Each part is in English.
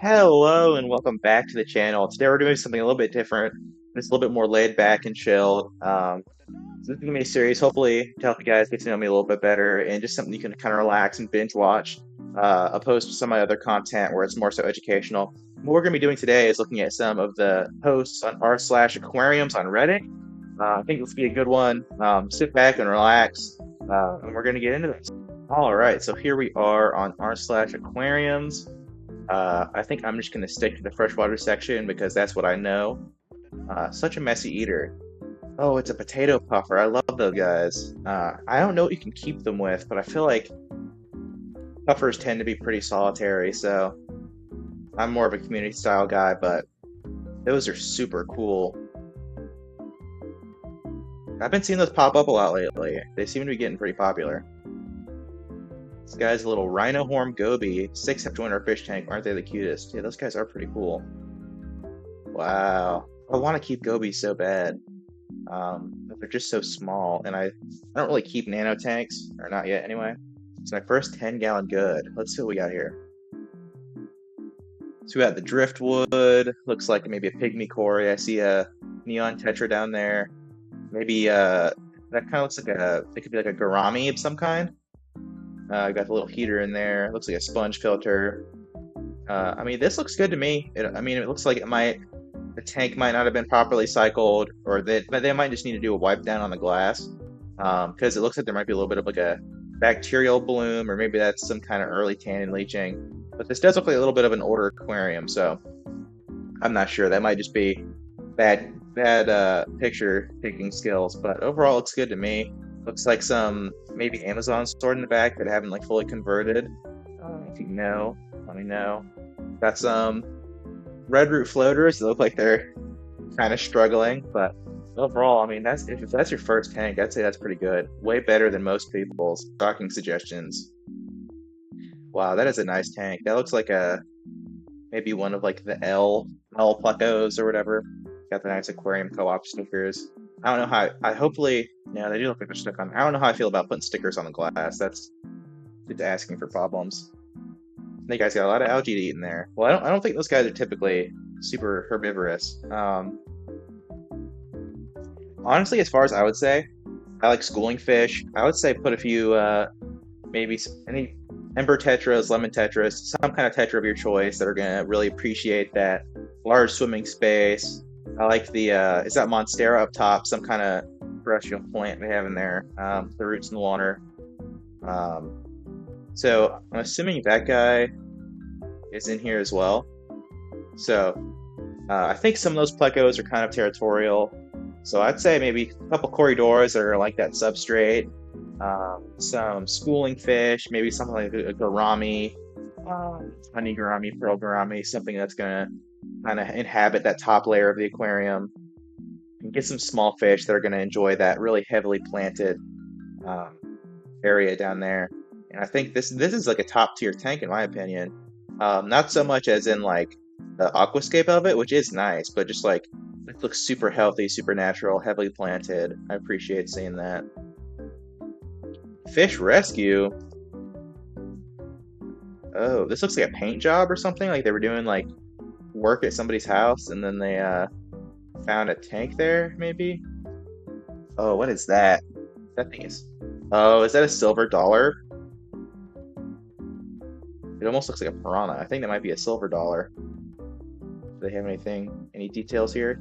Hello and welcome back to the channel. Today we're doing something a little bit different. It's a little bit more laid back and chilled. So this is gonna be a series, hopefully to help you guys get to know me a little bit better and just something you can kind of relax and binge watch, opposed to some of my other content where it's more so educational. What we're gonna be doing today is looking at some of the posts on r/aquariums on Reddit. I think this will be a good one. Sit back and relax, and we're gonna get into this. All right, so here we are on r/aquariums. I think I'm just going to stick to the freshwater section because that's what I know. Such a messy eater. Oh, it's a potato puffer. I love those guys. I don't know what you can keep them with, but I feel like puffers tend to be pretty solitary, so I'm more of a community style guy, but those are super cool. I've been seeing those pop up a lot lately. They seem to be getting pretty popular. This guy's a little rhino horn goby, 6 have joined our fish tank. Aren't they the cutest? Yeah, those guys are pretty cool. Wow. I want to keep gobies so bad. But they're just so small, and I don't really keep nano tanks, or not yet anyway. It's my first 10-gallon good. Let's see what we got here. So we got the driftwood. Looks like maybe a pygmy cory. I see a neon tetra down there. Maybe that kind of looks like it could be like a gourami of some kind. Got the little heater in there. Looks like a sponge filter. I mean, this looks good to me. It looks like the tank might not have been properly cycled, or but they might just need to do a wipe down on the glass, because it looks like there might be a little bit of like a bacterial bloom, or maybe that's some kind of early tannin leaching. But this does look like a little bit of an older aquarium, so I'm not sure. That might just be bad picture taking skills, but overall, it looks good to me. Looks like some maybe Amazon stored in the back that haven't like fully converted. If you know, let me know. Got some red root floaters. They look like they're kind of struggling, but overall, I mean, that's if that's your first tank, I'd say that's pretty good. Way better than most people's stocking suggestions. Wow, that is a nice tank. That looks like a maybe one of like the L Plecos or whatever. Got the nice aquarium co-op stickers. I don't know how. I hopefully, yeah, they do look like they're stuck on. I don't know how I feel about putting stickers on the glass. That's just asking for problems. They guys got a lot of algae to eat in there. Well, I don't think those guys are typically super herbivorous. Honestly, as far as I would say, I like schooling fish. I would say put a few, maybe any ember tetras, lemon tetras, some kind of tetra of your choice that are gonna really appreciate that large swimming space. I like is that Monstera up top, some kind of terrestrial plant they have in there, the roots in the water. Um, so I'm assuming that guy is in here as well. So I think some of those plecos are kind of territorial. So I'd say maybe a couple corridors that are like that substrate. Some schooling fish, maybe something like a gourami, honey gourami, pearl gourami, something that's gonna kind of inhabit that top layer of the aquarium. And get some small fish that are gonna enjoy that really heavily planted um, area down there. And I think this is like a top tier tank in my opinion. Not so much as in like the aquascape of it, which is nice, but just like it looks super healthy, super natural, heavily planted. I appreciate seeing that. Fish rescue. Oh, this looks like a paint job or something. Like they were doing like work at somebody's house and then they found a tank there, maybe. Oh, what is that? That thing is. Oh, is that a silver dollar? It almost looks like a piranha. I think that might be a silver dollar. Do they have any details here?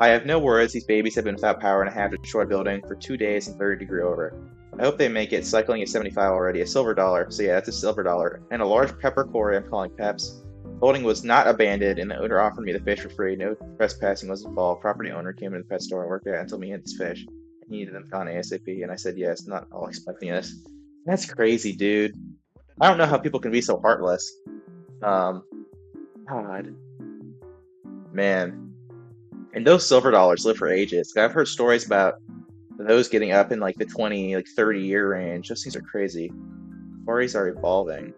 I have no words. These babies have been without power and I have to destroy a building for 2 days and 30-degree over. I hope they make it. Cycling is 75 already. A silver dollar. So yeah, that's a silver dollar. And a large pepper cory I'm calling Peps. Holding was not abandoned and the owner offered me the fish for free. No trespassing was involved. Property owner came into the pet store I worked at and told me he had this fish. He needed them gone ASAP and I said yes, not all expecting this. That's crazy, dude. I don't know how people can be so heartless. Um, God. Man. And those silver dollars live for ages. I've heard stories about those getting up in like the 20, like 30-year range. Those things are crazy. Quarries are evolving.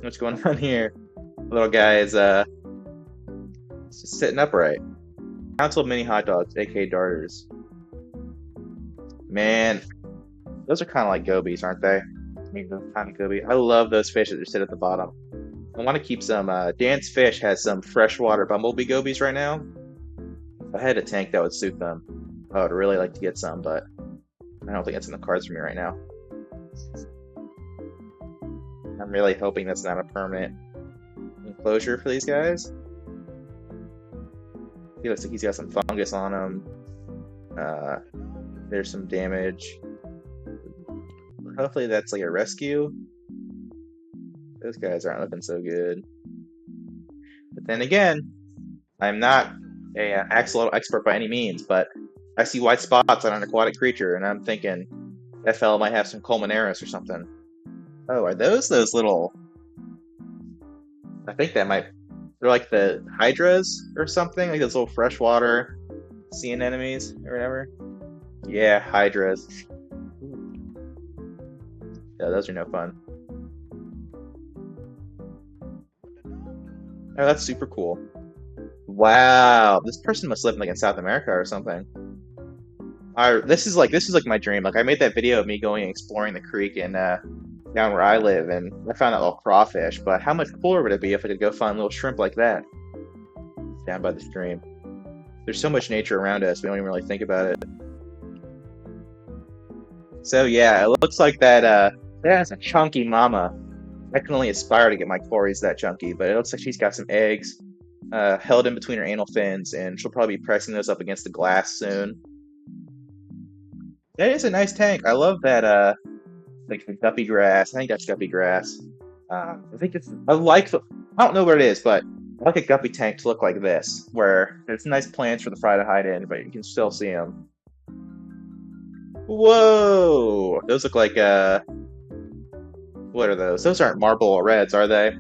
What's going on here? Little guy is just sitting upright. Council of mini hot dogs, aka darters. Man, those are kind of like gobies, aren't they? I mean, those kind of gobies. I love those fish that just sit at the bottom. I want to keep some. Dan's Fish has some freshwater bumblebee gobies right now. If I had a tank that would suit them, I would really like to get some, but I don't think it's in the cards for me right now. I'm really hoping that's not a permanent enclosure for these guys. He looks like he's got some fungus on him. There's some damage. Hopefully that's like a rescue. Those guys aren't looking so good. But then again, I'm not a axolotl expert by any means, but I see white spots on an aquatic creature, and I'm thinking FL might have some Colmenaris or something. Oh, are those little? I think that might. They're like the hydras or something, like those little freshwater sea anemones or whatever. Yeah, hydras. Yeah, those are no fun. Oh, that's super cool. Wow, this person must live like in South America or something. This is like my dream. Like I made that video of me going and exploring the creek in down where I live, and I found that little crawfish. But how much cooler would it be if I could go find little shrimp like that down by the stream? There's so much nature around us, we don't even really think about it. So yeah, it looks like that's a chunky mama. I can only aspire to get my quarries that chunky, but it looks like she's got some eggs held in between her anal fins, and she'll probably be pressing those up against the glass soon. That is a nice tank. I love that like the guppy grass. I think that's guppy grass. I think it's I don't know what it is, but I like a guppy tank to look like this, where there's nice plants for the fry to hide in, but you can still see them. Whoa! Those look like what are those? Those aren't marble reds, are they?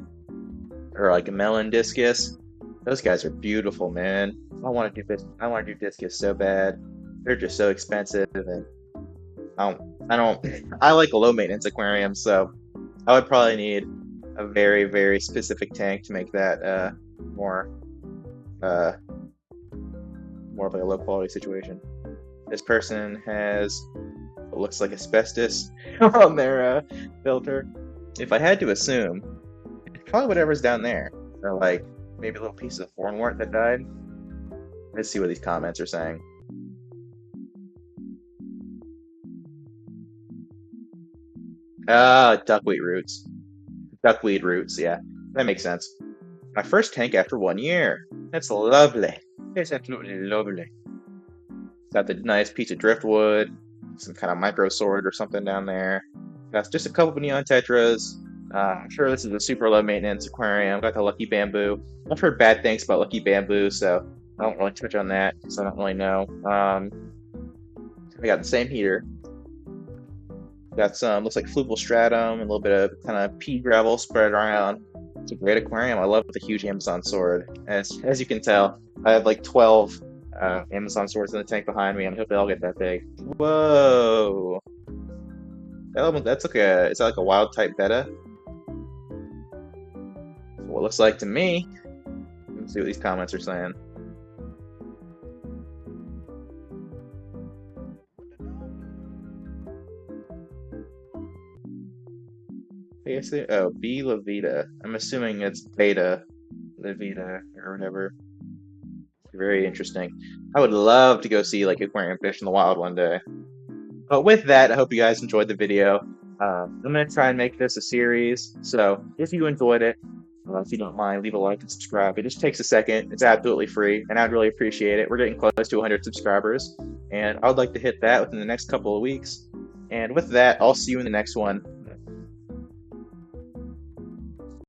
Or like a melon discus? Those guys are beautiful, man. I want to do this. I want to do discus so bad. They're just so expensive, and I don't. I like a low maintenance aquarium, so I would probably need a very, very specific tank to make that more more of like a low quality situation. This person has what looks like asbestos on their filter. If I had to assume, it's probably whatever's down there, or like maybe a little piece of thornwort that died. Let's see what these comments are saying. Duckweed roots. Duckweed roots, yeah. That makes sense. My first tank after 1 year. That's lovely. It's absolutely lovely. Got the nice piece of driftwood, some kind of micro sword or something down there. Got just a couple of neon tetras. I'm sure this is a super low maintenance aquarium. Got the lucky bamboo. I've heard bad things about lucky bamboo, so I don't really touch on that because I don't really know. I got the same heater. Got some, looks like fluval stratum, and a little bit of kind of pea gravel spread around. It's a great aquarium. I love the huge Amazon sword. As you can tell, I have like 12 Amazon swords in the tank behind me, and I hope they all get that big. Whoa! That's like is that like a wild type betta? That's what it looks like to me. Let's see what these comments are saying. Oh, B. Levita. I'm assuming it's Beta Levita or whatever. Very interesting. I would love to go see like aquarium fish in the wild one day. But with that, I hope you guys enjoyed the video. I'm going to try and make this a series. So if you enjoyed it, if you don't mind, leave a like and subscribe. It just takes a second. It's absolutely free, and I'd really appreciate it. We're getting close to 100 subscribers, and I would like to hit that within the next couple of weeks. And with that, I'll see you in the next one.